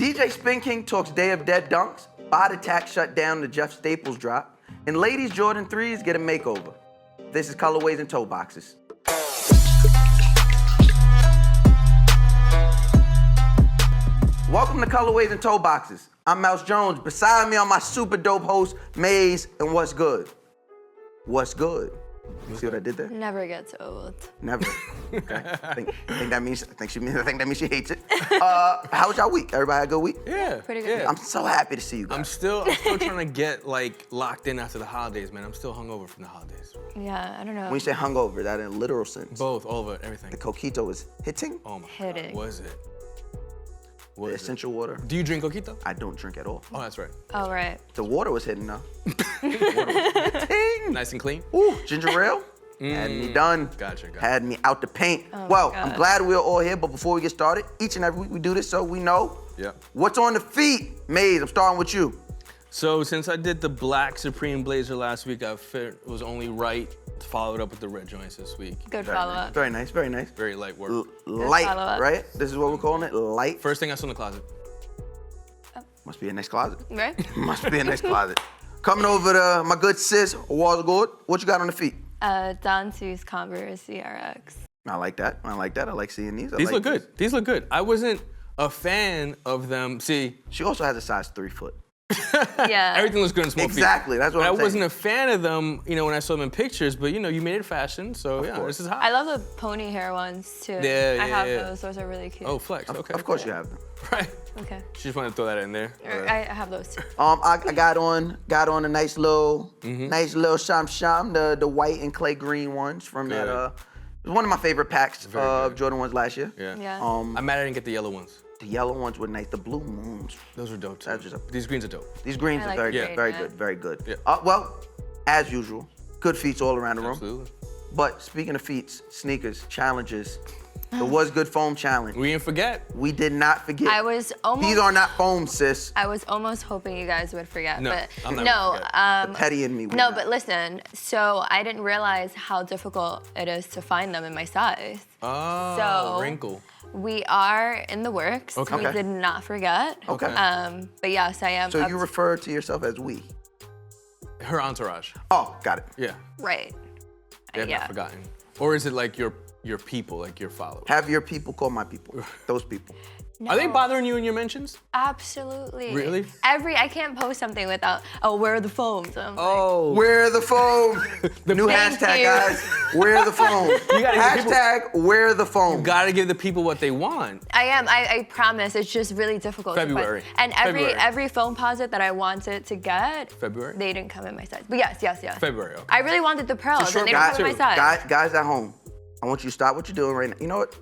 DJ Spinking talks Day of Dead dunks, Bot Attack shut down the Jeff Staples drop, and ladies Jordan 3s get a makeover. This is Colorways and Toeboxes. Welcome to Colorways and Toeboxes. I'm Mouse Jones. Beside me are my super dope hosts, Maze and What's Good. What's good? You see what I did there? Never gets old. Never. Okay. I think that means she hates it. How was y'all week? Everybody had a good week? Yeah. Pretty good. Yeah. I'm so happy to see you guys. I'm still trying to get like locked in after the holidays, man. I'm still hungover from the holidays. Yeah, I don't know. When you say hungover, that in a literal sense. Both, all of it, everything. The coquito is hitting. Oh my Hitting. God. Was it? The essential water. Do you drink coquito? I don't drink at all. Oh, that's right. Oh, right. The water was hitting though. Ting. Nice and clean? Ooh, ginger ale. Had me done. Gotcha. Had me out the paint. Oh, well, my I'm God. glad we're all here, but before we get started, each and every week we do this so we know what's on the feet. Maze, I'm starting with you. So since I did the black Supreme Blazer last week, it was only right to follow it up with the red joints this week. Good Very follow nice. up. Very nice, very nice. Very light work. Light, follow-up. right? This is what we're calling it, light. First thing I saw in the closet. Must be a nice closet. Right? Must be a nice closet. Coming over to my good sis, Wuzg00d. What you got on the feet? Dante's Converse CRX. I like that. I like seeing these. These look good. These look good. I wasn't a fan of them. See, She also has a size 3 foot. Yeah. everything looks good in small feet. Exactly, that's what But I'm I saying. wasn't a fan of them, when I saw them in pictures, but you made it fashion, so yeah, course. this is hot. I love the pony hair ones too. Yeah, I have yeah. those. Those are really cute. Oh, flex, okay. Of course you have them. Right. Okay. She just wanted to throw that in there. I have those too. I got on a nice little sham, the white and clay green ones from Good. that. It was one of my favorite packs Very of good. Jordan ones last year. Yeah. Yeah. I'm mad I didn't get the yellow ones. The yellow ones were nice. The blue ones. Those are dope too. That's just These greens are dope. These greens I are like very the good, green, very yeah. good, very good. Yeah. Well, as usual, good feats all around the room. Absolutely. But speaking of feats, sneakers, challenges, the Wuzg00d Foam Challenge. We didn't forget. We did not forget. I was almost. These are not foam, sis. I was almost hoping you guys would forget, No, but I'm not gonna forget. The petty in me. would No, not. but listen. So I didn't realize how difficult it is to find them in my size. Oh, So- wrinkle. We are in the works. Okay. We did not forget. Okay. But yes, I am. So up you refer to yourself as we? Her entourage. Oh, got it. Yeah. right. They have Yeah. not forgotten. Or is it like your people, like your followers? Have your people call my people. Those people. Are they No. bothering you in your mentions? Absolutely. Really? I can't post something without, where are the foams? I'm like, Oh. Where the foam? The new Thank hashtag, you. guys. Where the foam? gotta give Hashtag where the foam. Gotta give the people what they want. I am. I promise. It's just really difficult. February. To find. And February. every foam posit that I wanted to get, February? they didn't come in my size. But yes. February, okay. I really wanted the pearls, short and they didn't come in my size. Guys at home, I want you to stop what you're doing right now. You know what?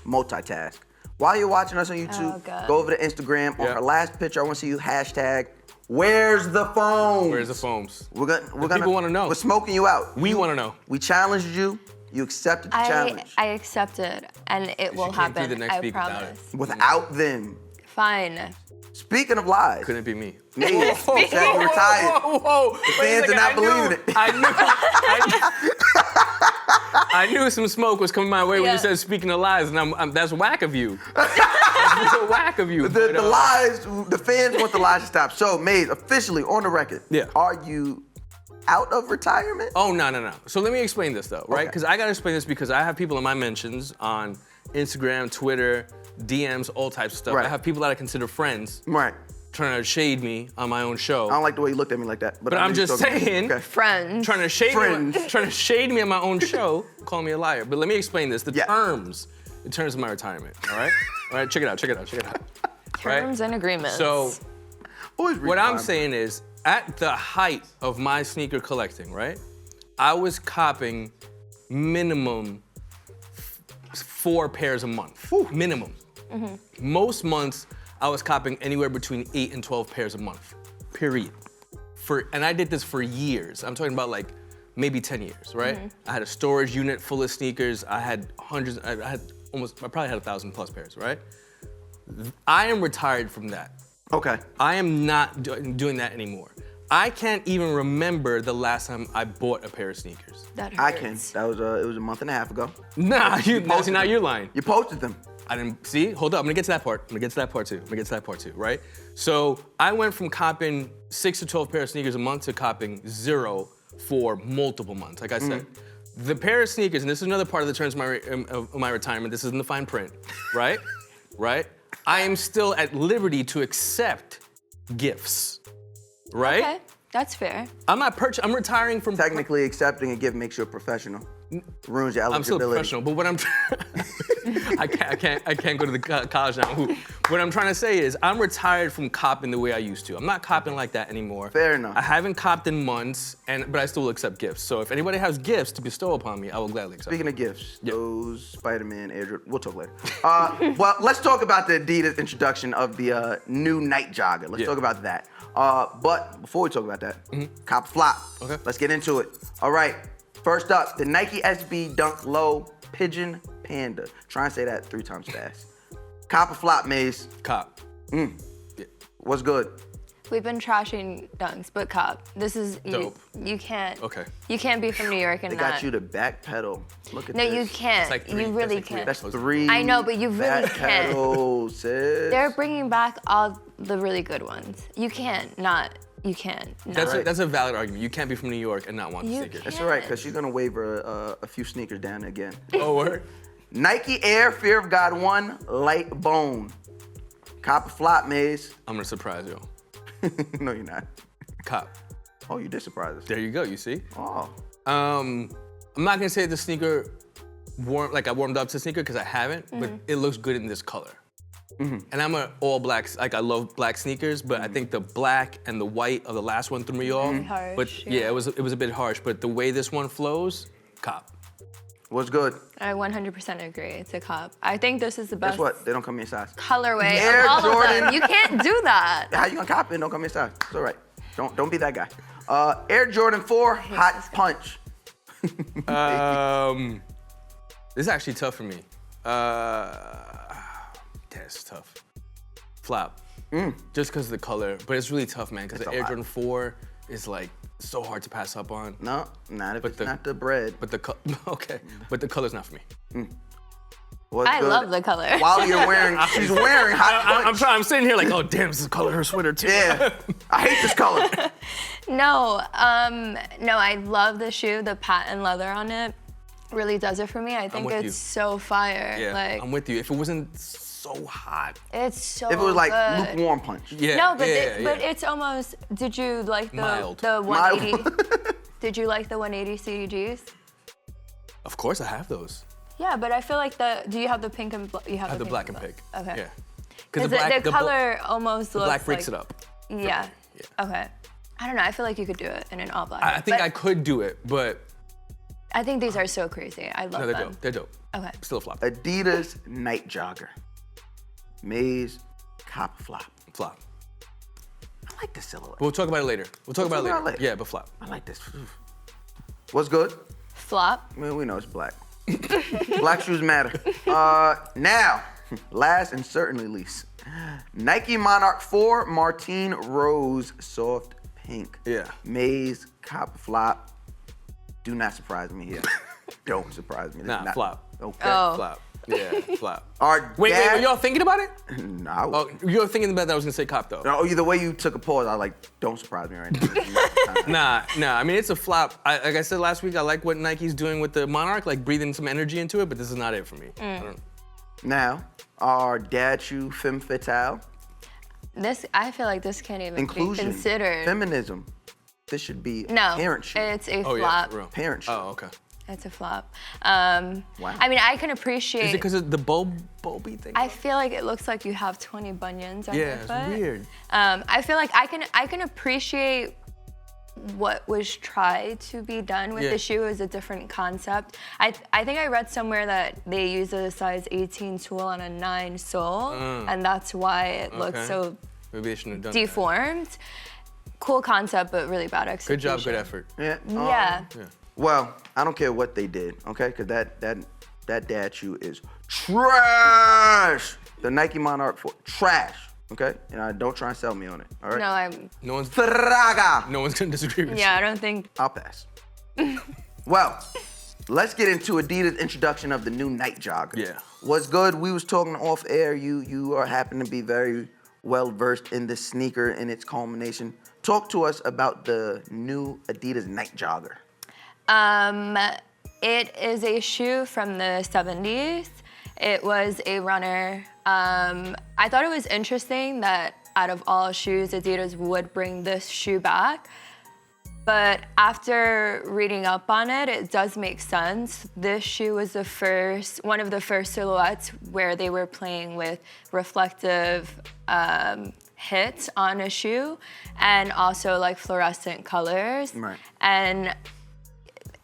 Multitask. While you're watching us on YouTube, Oh, God. go over to Instagram. On Yeah. her last picture, I want to see you hashtag where's the foam? Where's the foams? We're gonna people wanna know. We're smoking you out. We want to know. We challenged you. You accepted the challenge. I accepted, and it will came through happen. the next I week without promise. Without them. Fine. Speaking of lies, Couldn't be me. Maze said you retired. Whoa. The fans are not believing it. I knew some smoke was coming my way when Yeah. you said speaking of lies, and that's whack of you. That's real whack of you. The but, lies, the fans want the lies to stop. So, Maze, officially on the record, Yeah. are you out of retirement? Oh, no. So let me explain this though, right? Okay. Because I gotta explain this because I have people in my mentions on Instagram, Twitter, DMs, all types of stuff. Right. I have people that I consider friends Right. trying to shade me on my own show. I don't like the way you looked at me like that. But I'm just saying, Okay. Friends. trying to shade me on my own show, calling me a liar. But let me explain this. The Yeah. terms of my retirement. All right? All right, check it out. Terms and agreements. So Always read what the I'm Bible. saying is, at the height of my sneaker collecting, right? I was copping minimum 4 pairs a month. Minimum. Most months, I was copping anywhere between 8 and 12 pairs a month. Period. And I did this for years. I'm talking about like maybe 10 years, right? I had a storage unit full of sneakers. I had hundreds. I probably had 1,000 plus pairs, right? I am retired from that. Okay. I am not doing that anymore. I can't even remember the last time I bought a pair of sneakers. that hurts. I can. That was it was a month and a half ago. Nah, now you're lying. You posted them. I didn't, see, hold up, I'm gonna get to that part. I'm gonna get to that part too, right? So I went from copping 6 to 12 pair of sneakers a month to copping 0 for multiple months, like I said. The pair of sneakers, and this is another part of the terms of my retirement, this is in the fine print, right? Right? I am still at liberty to accept gifts, right? Okay, that's fair. I'm retiring from- Technically, accepting a gift makes you a professional. Ruins your eligibility. I'm still a professional, but what I'm I can't go to the college now. What I'm trying to say is I'm retired from copping the way I used to. I'm not copping like that anymore. Fair enough. I haven't copped in months, but I still will accept gifts. So if anybody has gifts to bestow upon me, I will gladly accept. Speaking of gifts, those Spider-Man, Air Jordan, we'll talk later. Well, let's talk about the Adidas introduction of the new Night Jogger. Let's talk about that. But before we talk about that, cop flop. Okay. Let's get into it. All right. First up, the Nike SB Dunk Low Pigeon Panda. Try and say that 3 times fast. Cop or flop, Maze? Cop. Yeah. What's good? We've been trashing dunks, but cop. This is Dope. You can't. Okay. You can't be from New York and They not. got you to backpedal. Look at No, this. you can't. It's like 3, you really that's like 3. can't. That's 3. I know, but you really can't. backpedals, sis. They're bringing back all the really good ones. You can't not. You can't not. That's a valid argument. You can't be from New York and not want the You sneakers. That's all right, because she's going to waver a few sneakers down again. Oh, word? Nike Air Fear of God 1 Light Bone. Cop or flop, Maze? I'm gonna surprise you. No, you're not. Cop. Oh, you did surprise us. There you go, you see? Oh. I'm not gonna say the sneaker I warmed up to the sneaker because I haven't, but it looks good in this color. And I'm an all black, I love black sneakers, but I think the black and the white of the last one threw me off. Harsh, But yeah. it was a bit harsh, but the way this one flows, cop. What's good? I 100% agree. It's a cop. I think this is the best Guess what? They don't come in your size. colorway Air of all Jordan. of them. You can't do that. How you gonna cop it and don't come in your size? It's all right. Don't be that guy. Air Jordan 4 Hot Punch. This is actually tough for me. That's tough. Flop. Just because of the color, but it's really tough, man, because the Air Jordan 4 is like so hard to pass up on. No, not if But it's not the bread. But the but the color's not for me. What's I good? love the color. While you're wearing, she's wearing Hot Punch. I'm sitting here like, oh damn, this is the color of her sweater too. Yeah, I hate this color. No, I love the shoe. The patent leather on it really does it for me. I think with it's you. so fire. Yeah, Like, I'm with you. If it wasn't so hot. it's so If it was like good. lukewarm punch. Yeah. No, but yeah, but yeah. it's almost. Did you like the Mild. the Mild. 180? Did you like the 180 CDGs? Of course I have those. Yeah, but I feel like do you have the pink and you have I have the pink black and pink. Okay. Yeah. Because the color almost looks black breaks like, it up. Yeah. Yeah. Okay. I don't know. I feel like you could do it in an all black. I think but I could do it, but I think these are so crazy. I love no, they're them. dope. They're dope. Okay. Still a flop. Adidas Night Jogger. Maze Cop Flop. Flop. I like this silhouette. But we'll talk about it later. We'll talk about it later. Yeah, but flop. I like this. What's good? Flop. Well, we know it's black. Black shoes matter. Now, last and certainly least, Nike Monarch 4 Martine Rose Soft Pink. Yeah. Maze Cop Flop. Do not surprise me here. Don't surprise me. This Nah, is not- flop. Okay. Oh. Flop. Yeah, flop. Our Wait, dad- were y'all thinking about it? No. Oh, you were thinking about that I was gonna say cop though. No, the way you took a pause, I was like, don't surprise me right now. Nah. I mean, it's a flop. Like I said last week, I like what Nike's doing with the Monarch, like breathing some energy into it, but this is not it for me. I don't- Now, our dad shoe Femme Fatale. I feel like this can't even Inclusion. be considered. Feminism. This should be No, parent shoe. it's a Oh yeah, flop. for real. Parent shoe. Oh, okay. It's a flop. Wow. I mean, I can appreciate. Is it because of the bulby thing? I feel like it looks like you have 20 bunions on your Yeah, foot. it's weird. I feel like I can appreciate what was tried to be done with Yeah. the shoe is a different concept. I think I read somewhere that they use a size 18 tool on a 9 sole, and that's why it looks Okay. so Maybe they shouldn't have done deformed. Cool concept, but really bad that. execution. Good job, good effort. Yeah. Yeah. Well, I don't care what they did, okay? Because that dad shoe is trash. The Nike Monarch 4, trash, okay? And don't try and sell me on it, all right? No, I'm. No one's Fraga. gonna disagree with Yeah, you. I don't think. I'll pass. Well, let's get into Adidas' introduction of the new Night Jogger. Yeah. What's good? We was talking off air. You are happen to be very well versed in this sneaker and its culmination. Talk to us about the new Adidas Night Jogger. It is a shoe from the 70s. It was a runner. I thought it was interesting that out of all shoes, Adidas would bring this shoe back. But after reading up on it, it does make sense. This shoe was one of the first silhouettes where they were playing with reflective hits on a shoe and also like fluorescent colors. Right. And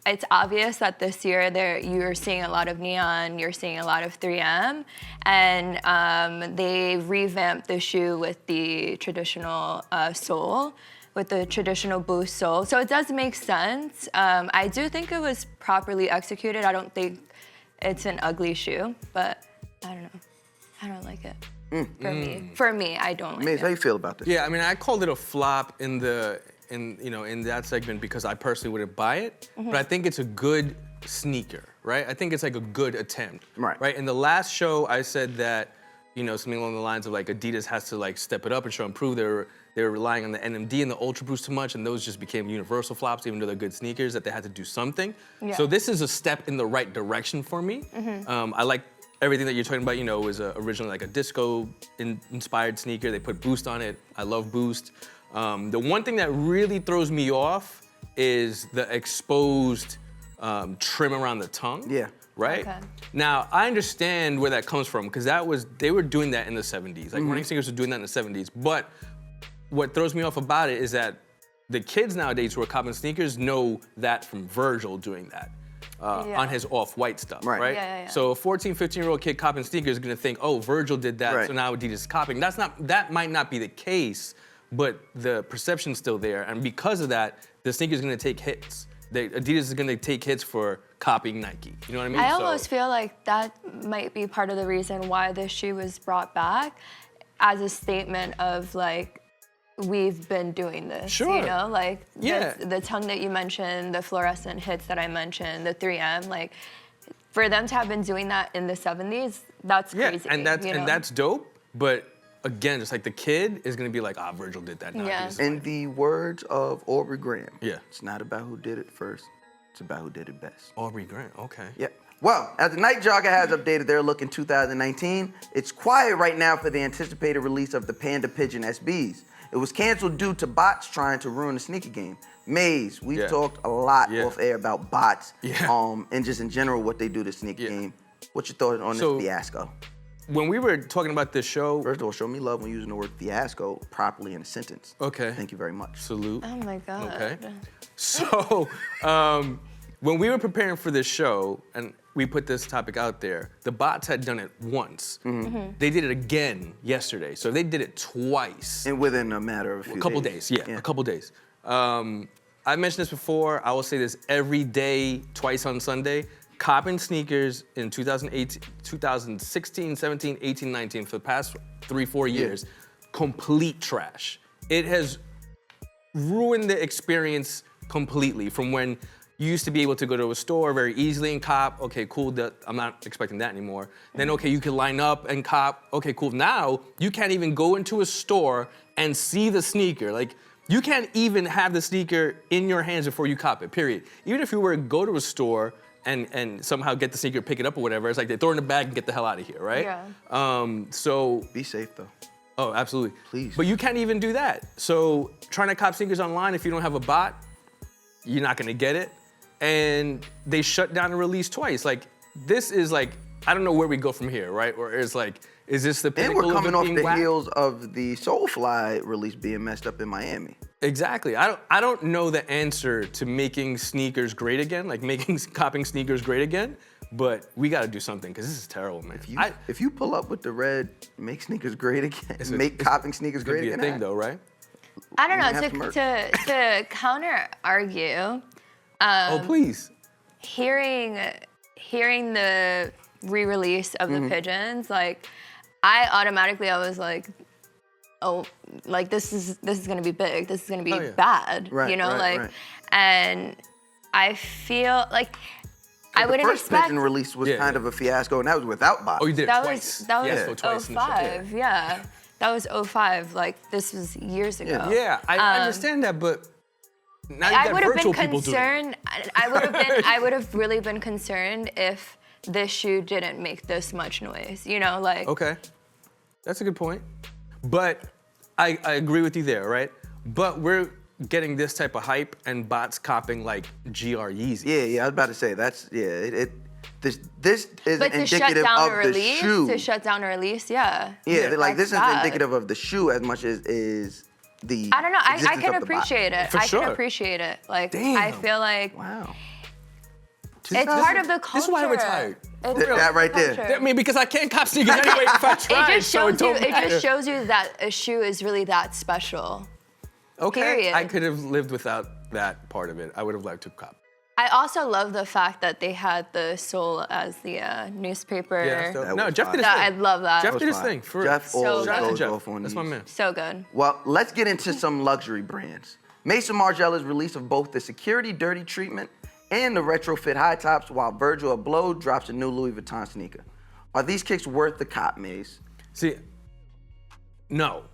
it's obvious that this year you're seeing a lot of neon, you're seeing a lot of 3M, and they revamped the shoe with the traditional sole, with the traditional boost sole. So it does make sense. I do think it was properly executed. I don't think it's an ugly shoe, but I don't know. I don't like it. For me, I don't like Maze, it. how you feel about this? Yeah, I mean, I called it a flop in that segment because I personally wouldn't buy it, but I think it's a good sneaker, right? I think it's like a good attempt, right? In the last show, I said that, something along the lines of like Adidas has to like step it up and improve. They were relying on the NMD and the Ultra Boost too much, and those just became universal flops, even though they're good sneakers, that they had to do something. Yeah. So this is a step in the right direction for me. I like everything that you're talking about. It was originally like a disco-inspired sneaker. They put Boost on it. I love Boost. The one thing that really throws me off is the exposed trim around the tongue. Yeah. Right? Okay. Now, I understand where that comes from, because they were doing that in the 70s. Like, running sneakers were doing that in the 70s. But what throws me off about it is that the kids nowadays who are copping sneakers know that from Virgil doing that. On his off-white stuff, right? Yeah. So a 14, 15-year-old kid copping sneakers is gonna think, oh, Virgil did that, so now Adidas is copying. That might not be the case, but the perception's still there, and because of that, the sneaker's gonna take hits. Adidas is gonna take hits for copying Nike. You know what I mean? I almost feel like that might be part of the reason why this shoe was brought back, as a statement of like, we've been doing this, Sure. The tongue that you mentioned, the fluorescent hits that I mentioned, the 3M, like, for them to have been doing that in the 70s, that's crazy. And that's dope, but again, just like the kid is gonna be like, Virgil did that now. Yeah. In the words of Aubrey Graham, Yeah. it's not about who did it first, it's about who did it best. Aubrey Grant, okay. Yeah. Well, as the Night Jogger has updated their look in 2019, it's quiet right now for the anticipated release of the Panda Pigeon SBs. It was canceled due to bots trying to ruin the sneaker game. Maze, we've talked a lot off air about bots, and just in general what they do to the sneaker game. What's your thought on this fiasco? When we were talking about this show, First of all, show me love when using the word fiasco properly in a sentence. Okay. Thank you very much. Salute. Oh my God. Okay. So, when we were preparing for this show and we put this topic out there, the bots had done it once. They did it again yesterday, so they did it twice. And within a matter of a couple days, a couple days. I mentioned this before, I will say this every day, twice on Sunday. Copping sneakers in 2016, 17, 18, 19, for the past 3-4 years, complete trash. It has ruined the experience completely from when you used to be able to go to a store very easily and cop. Okay, cool, I'm not expecting that anymore. Then, okay, you can line up and cop. Okay, cool. Now, you can't even go into a store and see the sneaker. Like, you can't even have the sneaker in your hands before you cop it, period. Even if you were to go to a store and somehow get the sneaker, pick it up or whatever, it's like they throw it in the bag and get the hell out of here, right? Yeah. So be safe though. Oh, absolutely. Please. But you can't even do that. So trying to cop sneakers online, if you don't have a bot, you're not gonna get it. And they shut down the release twice. Like, this is like, I don't know where we go from here, right? Or it's like, is this the pinnacle And we're coming of it off being the whacked? heels of the Soulfly release being messed up in Miami. Exactly. I don't know the answer to making sneakers great again, like copying sneakers great again, but we got to do something because this is terrible, man. If you pull up with the red, make sneakers great again, copying sneakers great again. It's a thing though, right? I don't know, to counter argue. Oh, please. Hearing the re-release of the Pigeons, like, I was like, oh, like this is gonna be big. This is gonna be bad. Right, you know, right. and I feel like I The wouldn't first expect. Pigeon release was Yeah. kind of a fiasco, and that was without bots. Oh, you did it That twice. was that was Fiasco twice in the show. 05. Yeah. That was 05. Like this was years ago. Yeah, I understand that, but now you I got would have virtual been people doing it. concerned. I would have really been concerned if this shoe didn't make this much noise. You know, like. Okay, that's a good point. But I agree with you there, right? But we're getting this type of hype and bots copying like GR Yeezy. Yeah, I was about to say this is But to shut indicative down of a the release, shoe. yeah. Yeah, like this is That's bad. indicative of the shoe as much as is the. I don't know. I existence can of the bot. appreciate it. For I sure. can appreciate it. Like I Damn. feel like Wow. it's part of the culture. This is why I retired. It's part That of right the there. culture. I mean, because I can't cop sneakers anyway if I try, It just so it shows you. don't It matter. just shows you that a shoe is really that special. Okay, period. I could have lived without that part of it. I would have liked to cop. I also love the fact that they had the sole as the newspaper. Yeah, so, That no, was Jeff did his I thing. love that. Jeff That did was his fire. thing, for Jeff real. always Shout out to goes Jeff. off on That's these. my man. So good. Well, let's get into some luxury brands. Mason Margiella's release of both the security dirty treatment and the retrofit high tops, while Virgil Abloh drops a new Louis Vuitton sneaker. Are these kicks worth the cop, Maze? See, no,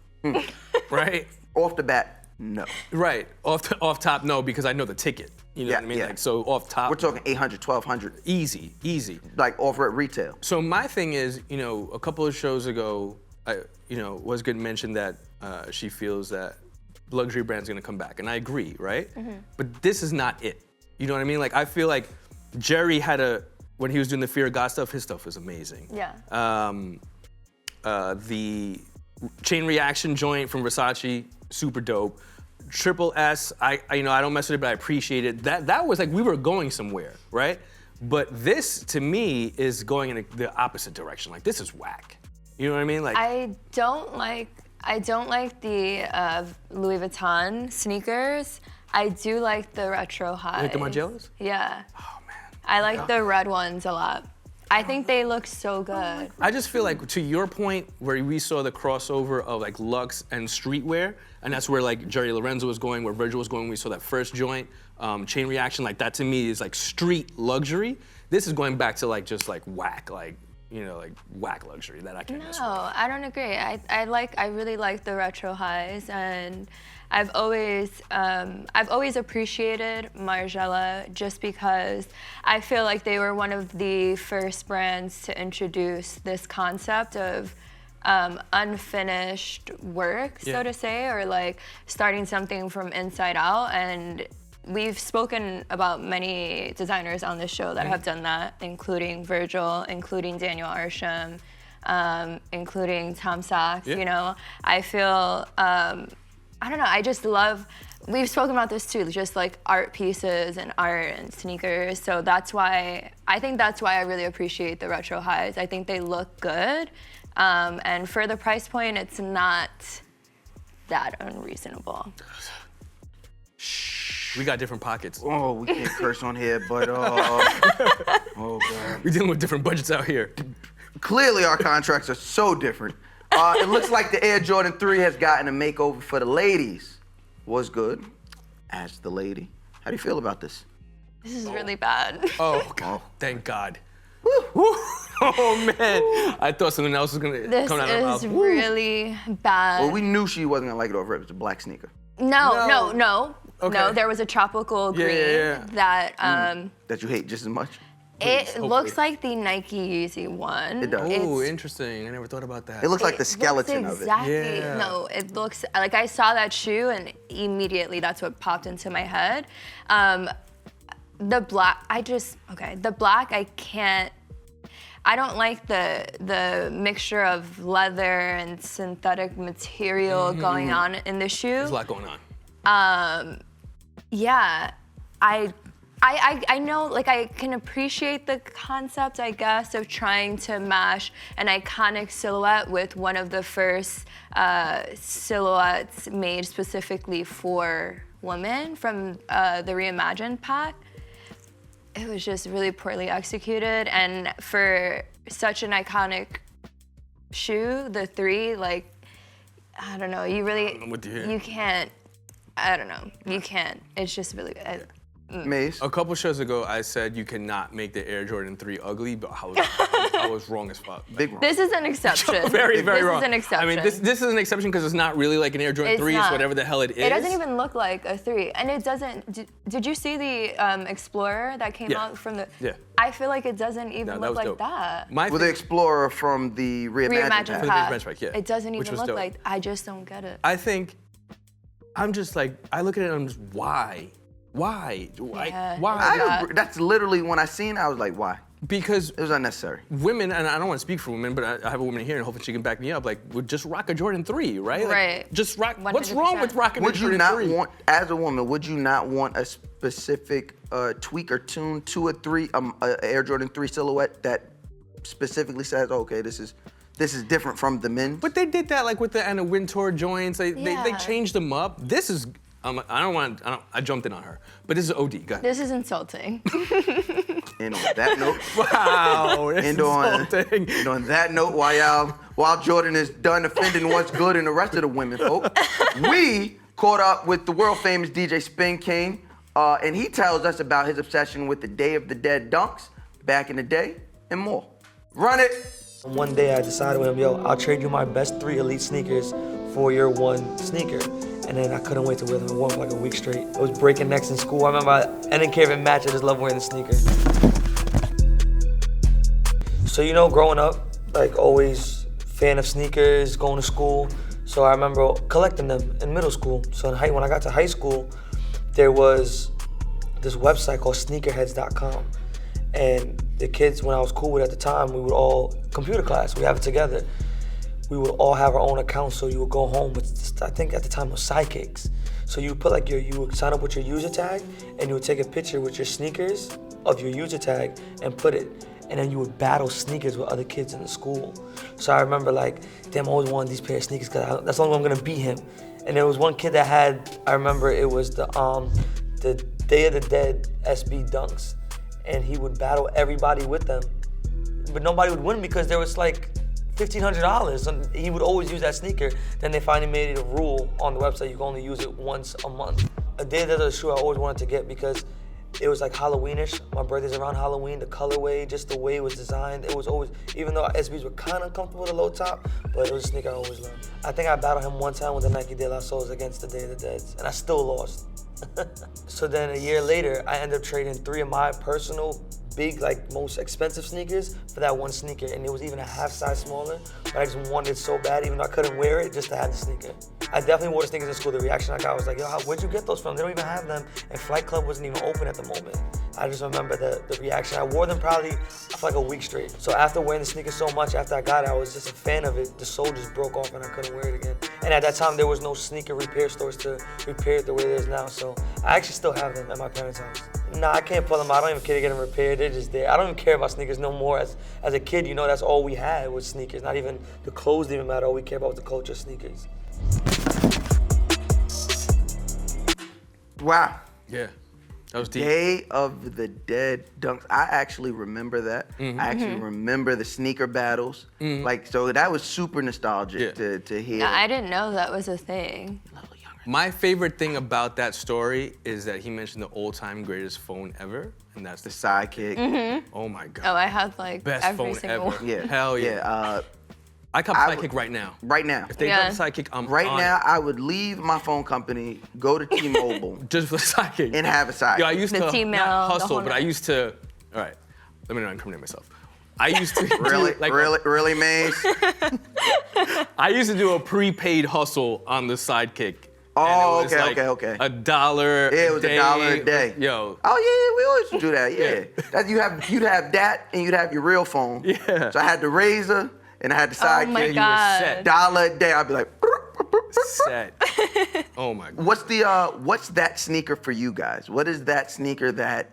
right? Off the bat, no. Right. Off top, no, because I know the ticket. You know Yeah, what I mean? yeah. Like, so off top. We're talking 800, 1200, easy. like over at retail. So my thing is, a couple of shows ago, Wuzg00d mentioned that she feels that luxury brand's gonna come back, and I agree, right? But this is not it. You know what I mean? Like I feel like Jerry had when he was doing the Fear of God stuff, his stuff was amazing. Yeah. The chain reaction joint from Versace, super dope. Triple S, I don't mess with it, but I appreciate it. That was like we were going somewhere, right? But this to me is going in the opposite direction. Like this is whack. You know what I mean? Like I don't like the Louis Vuitton sneakers. I do like the retro highs. like the Margiela's? Yeah. Oh man. I like the red ones a lot. I think they look so good. I just feel like to your point where we saw the crossover of like luxe and streetwear, and that's where like Jerry Lorenzo was going, where Virgil was going. We saw that first joint, chain reaction. Like that to me is like street luxury. This is going back to like just like whack, like whack luxury that I can't mess with. No, I don't agree. I really like the retro highs, and I've always appreciated Margiela just because I feel like they were one of the first brands to introduce this concept of unfinished work, so to say, or like starting something from inside out. And we've spoken about many designers on this show that have done that, including Virgil, including Daniel Arsham, including Tom Sachs. Yeah. I feel, I don't know, I just love, we've spoken about this too, just like art pieces and art and sneakers. So I think that's why I really appreciate the retro highs. I think they look good. And for the price point, it's not that unreasonable. We got different pockets. Oh, we can't curse on here, but oh God. We're dealing with different budgets out here. Clearly our contracts are so different. It looks like the Air Jordan 3 has gotten a makeover for the ladies. Wuzg00d? Ask the lady. How do you feel about this? This is really bad. Oh God! Thank God. Woo. Oh man! I thought something else was gonna This come out of her mouth. is really bad. Well, we knew she wasn't gonna like it over it. It was a black sneaker. No. Okay. No, there was a tropical green yeah. that That you hate just as much? it looks like the Nike Yeezy one. It does. Oh, It's- interesting. I never thought about that. It looks like the looks skeleton of it. exactly, Yeah. No, it looks like I saw that shoe and immediately that's what popped into my head. The black, the black I don't like the mixture of leather and synthetic material going on in the shoe. There's a lot going on. Yeah, I know, like I can appreciate the concept, I guess, of trying to mash an iconic silhouette with one of the first silhouettes made specifically for women from the Reimagined pack. It was just really poorly executed, and for such an iconic shoe, the 3, like, I don't know, you really, I'm with you here. you can't, I don't know, you can't. It's just really, Maze. A couple shows ago, I said you cannot make the Air Jordan 3 ugly, but I was wrong as fuck. Big wrong. This is an exception. Very wrong. This is an exception. I mean, this is an exception because it's not really like an Air Jordan 3. It's whatever the hell it is. It doesn't even look like a 3, and it doesn't. Did you see the Explorer that came out from the? Yeah. I feel like it doesn't even look like dope. that. With the Explorer from the Reimagined Pack. Reimagined Pack, yeah. It doesn't Which even was look dope. like. I just don't get it. I think, I'm just like, I look at it and I'm just, why? Why? Yeah. Why? I agree. That's literally when I seen it, I was like, why? Because it was unnecessary. Women, and I don't want to speak for women, but I have a woman here and hopefully she can back me up, like, would just rock a Jordan 3, right? Right. Like, just rock, 100%. what's wrong with rocking a Would you Jordan not 3? want, as a woman, would you not want a specific tweak or tune to a 3, a Air Jordan 3 silhouette that specifically says, okay, this is different from the men's? But they did that like with the Anna Wintour joints. They changed them up. This is, I jumped in on her, but this is OD. Go ahead. This is insulting. And on that note, Wow, this is insulting. And on that note, while Jordan is done offending what's good and the rest of the women folk, we caught up with the world famous DJ Spinking, and he tells us about his obsession with the Day of the Dead dunks back in the day and more. Run it. One day I decided with him, yo, I'll trade you my best 3 elite sneakers for your 1 sneaker. And then I couldn't wait to wear them. I wore them for like a week straight. I was breaking necks in school. I remember I didn't care if it matched, I just loved wearing the sneaker. So, you know, growing up, like always fan of sneakers, going to school. So I remember collecting them in middle school. So when I got to high school, there was this website called sneakerheads.com. And the kids, when I was cool with at the time, we would all, computer class, we have it together. We would all have our own accounts, so you would go home with, I think at the time it was sidekicks. So you would put like you would sign up with your user tag, and you would take a picture with your sneakers of your user tag and put it. And then you would battle sneakers with other kids in the school. So I remember like, damn, I always wanted these pair of sneakers because that's the only way I'm gonna beat him. And there was one kid that had, I remember it was the Day of the Dead SB dunks. And he would battle everybody with them. But nobody would win because there was like $1,500. And he would always use that sneaker. Then they finally made it a rule on the website, you can only use it once a month. A Day of the Dead shoe I always wanted to get because it was like Halloweenish. My birthday's around Halloween, the colorway, just the way it was designed. It was always, even though SBs were kind of comfortable with a low top, but it was a sneaker I always loved. I think I battled him one time with the Nike De La Souls against the Day of the Dead, and I still lost. So then a year later, I ended up trading 3 of my personal big, like most expensive sneakers for that 1 sneaker, and it was even a half size smaller, but I just wanted it so bad, even though I couldn't wear it, just to have the sneaker. I definitely wore the sneakers in school. The reaction I got was like, yo, where'd you get those from? They don't even have them, and Flight Club wasn't even open at the moment. I just remember the reaction. I wore them probably for like a week straight. So after wearing the sneakers so much, after I got it, I was just a fan of it. The sole just broke off and I couldn't wear it again. And at that time, there was no sneaker repair stores to repair it the way it is now. So I actually still have them at my parents' house. Nah, I can't pull them out. I don't even care to get them repaired. They're just there. I don't even care about sneakers no more. As a kid, you know, that's all we had was sneakers. Not even the clothes didn't even matter. All we cared about was the culture of sneakers. Wow. Yeah, that was deep. Day of the Dead dunks. I actually remember that. I actually remember the sneaker battles. Like, so that was super nostalgic to hear. Yeah, I didn't know that was a thing. My favorite thing about that story is that he mentioned the all-time greatest phone ever, and that's The Sidekick. Oh my God. Oh, I have like Best every phone single ever. one. Yeah. Hell yeah. Yeah. I cop Sidekick right now. Right now. If they Yeah. drop Sidekick, I'm Right on now, it. I would leave my phone company, go to T-Mobile, Just for Sidekick. and have a Sidekick. Yo, I used The to T-mail, not the hustle, whole but I nine. used to. All right, let me not incriminate myself. I used to Really, do, like, really, Maze? I used to do a prepaid hustle on the Sidekick. Oh, and it was okay, like okay. $1 Yeah, it was day. $1 a day. Yo. Oh yeah, we always do that. Yeah, that you'd have that, and you'd have your real phone. Yeah. So I had the Razor, and I had the Sidekick. Oh my you were God. set. $1 a day. I'd be like. Set. Oh my God. What's that sneaker for you guys? What is that sneaker that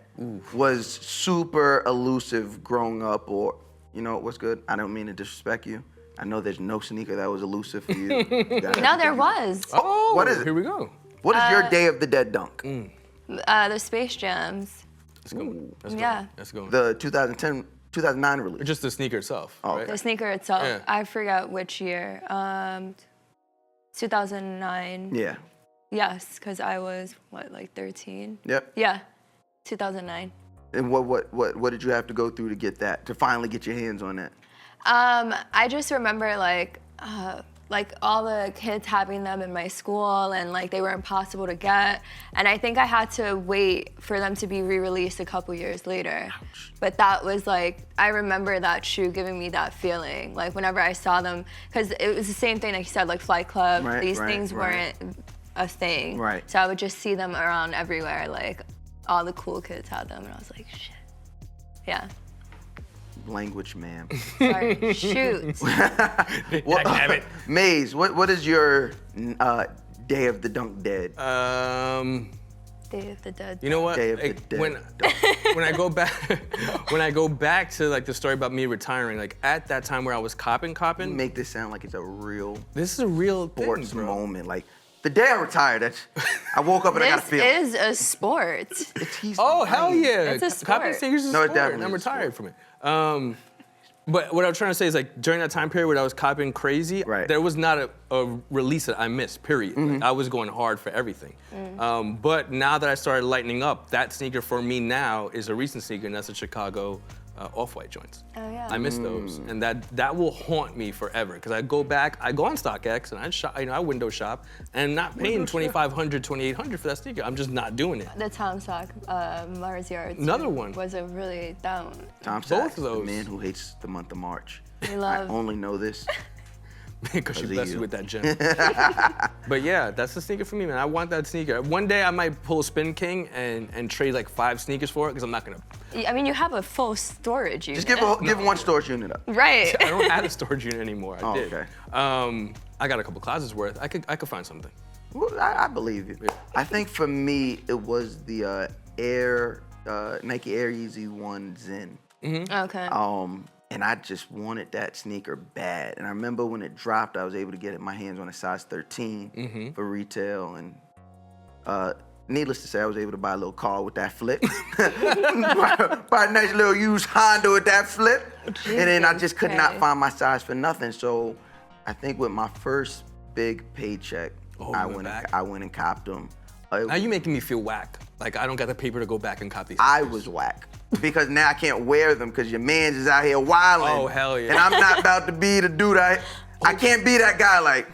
was super elusive growing up, or you know what's good? I don't mean to disrespect you. I know there's no sneaker that was elusive for you. No, there was. Oh, what is it? Here we go. What is your Day of the Dead dunk? The Space Jams. Let's go. Let's go. Yeah. Let's go. The 2009 release. Just the sneaker itself. Oh, right? The sneaker itself. Yeah. I forgot which year. 2009. Yeah. Yes, because I was, what, like 13? Yep. Yeah. 2009. And what did you have to go through to get that, to finally get your hands on that? I just remember like all the kids having them in my school, and like they were impossible to get. And I think I had to wait for them to be re-released a couple years later. Ouch. But that was like, I remember that shoe giving me that feeling. Like whenever I saw them, because it was the same thing like you said, like Flight Club, these things weren't a thing. Right. So I would just see them around everywhere. Like all the cool kids had them, and I was like, shit. Yeah. Language, ma'am. Sorry, shoot. Damn it. Maze, what is your Day of the Dunk Dead? Day of the Dead. You know what? Day of the Dead. When I go back to like the story about me retiring, like at that time where I was copping. You make this sound like it's a real This is a real thing, sports bro. moment. Like the day I retired, I woke up and I got a This feeling. is a sport. Oh, hell yeah. It's a sport. Copping sneakers is No, a it sport, definitely and I'm is a retired from it. But what I'm trying to say is like during that time period where I was copping crazy, Right. there was not a release that I missed, period. Like, I was going hard for everything. But now that I started lightening up, that sneaker for me now is a recent sneaker, and that's the Chicago Off-White joints. Oh, yeah. I miss those, and that will haunt me forever. Because I go on StockX and I shop, I window shop, and I'm not paying $2,500, $2,800 for that sneaker. I'm just not doing it. The Tom Sock Mars Yards. Another one. Was a really down. Tom Both Sachs, of the those. man who hates the month of March. We love. I only know this. Because she Because of blessed you. you with that gem. But yeah, that's the sneaker for me, man. I want that sneaker. One day I might pull a Spinking and trade like 5 sneakers for it, because I'm not gonna. I mean, you have a full storage unit. Just give one storage unit up. Right. I don't have a storage unit anymore. I Oh, did. okay. I got a couple closets worth. I could find something. Well, I believe you. Yeah. I think for me, it was the Nike Air Yeezy 1 Zen. Okay. And I just wanted that sneaker bad. And I remember when it dropped, I was able to get my hands on a size 13 for retail. And needless to say, I was able to buy a little car with that flip. buy a nice little used Honda with that flip. And then I just could not Okay. find my size for nothing. So I think with my first big paycheck, I you went back? went and copped them. Now you making me feel whack. Like I don't got the paper to go back and cop these. I was whack. Because now I can't wear them because your man's is out here wilding. Oh, hell yeah. And I'm not about to be the dude. I can't be that guy. Like,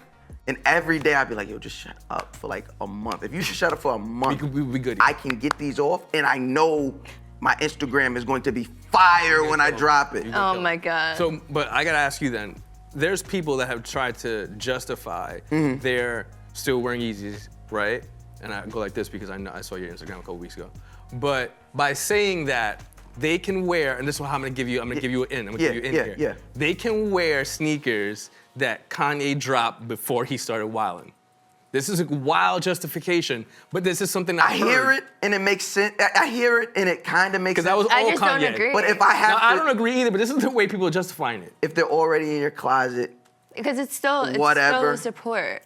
and every day I'd be like, yo, just shut up for like a month. If you should shut up for a month, we be good. I can get these off, and I know my Instagram is going to be fire when I drop it. Oh my God. So, but I gotta ask you then. There's people that have tried to justify their still wearing Yeezys, right? And I go like this because I saw your Instagram a couple weeks ago. But by saying that, they can wear, and this is how I'm gonna give you an in. I'm gonna give you in here. Yeah. They can wear sneakers that Kanye dropped before he started wilding. This is a wild justification, but this is something I hear it, and it makes sense. I hear it, and it kind of makes because sense. that was all I just Kanye. don't agree. But if I have No, to, I don't agree either. But this is the way people are justifying it. if they're already in your closet, Because it's still Whatever. a support.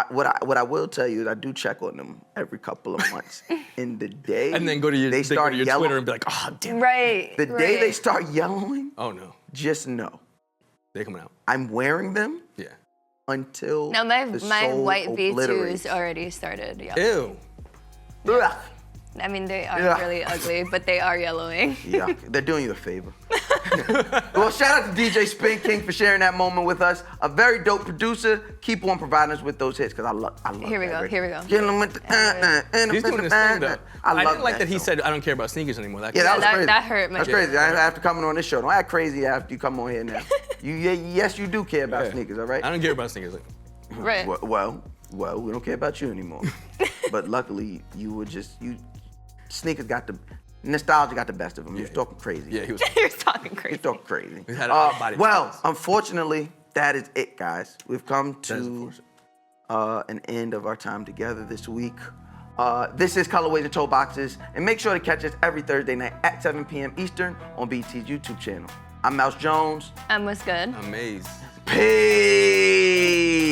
what I will tell you is I do check on them every couple of months. In the day And then go to your, they go start to your yellow- Twitter and be like, oh damn. Right. The day they start yellowing, Oh no, just know they're coming out. I'm wearing them Yeah. until No, my the my soul white obliterates. V2s already started. Yeah. Ew. Ugh. I mean, they are Yeah. really ugly, but they are yellowing. Yeah, they're doing you a favor. Well, shout out to DJ Spinking for sharing that moment with us. A very dope producer. Keep on providing us with those hits because I love Here we that go, record. here we go. Killing them with the, He's doing his thing though. I love didn't like that he song. said I don't care about sneakers anymore. Yeah, that was that- crazy. that hurt my That's feelings. crazy. After coming on this show, don't act crazy after you come on here now. Yes, you do care about Yeah. sneakers, all right? I don't care about sneakers. Right. Well, we don't care about you anymore. But luckily, sneakers got nostalgia got the best of him. He was talking crazy. Yeah, he was. You're talking He's crazy. talking crazy. We had a body well, response. unfortunately, that is it, guys. We've come That is to unfortunate. an end of our time together this week. This is Colorways and Toeboxes, and make sure to catch us every Thursday night at 7 p.m. Eastern on BT's YouTube channel. I'm Mouse Jones. Wuzg00d. Amazed. Peace.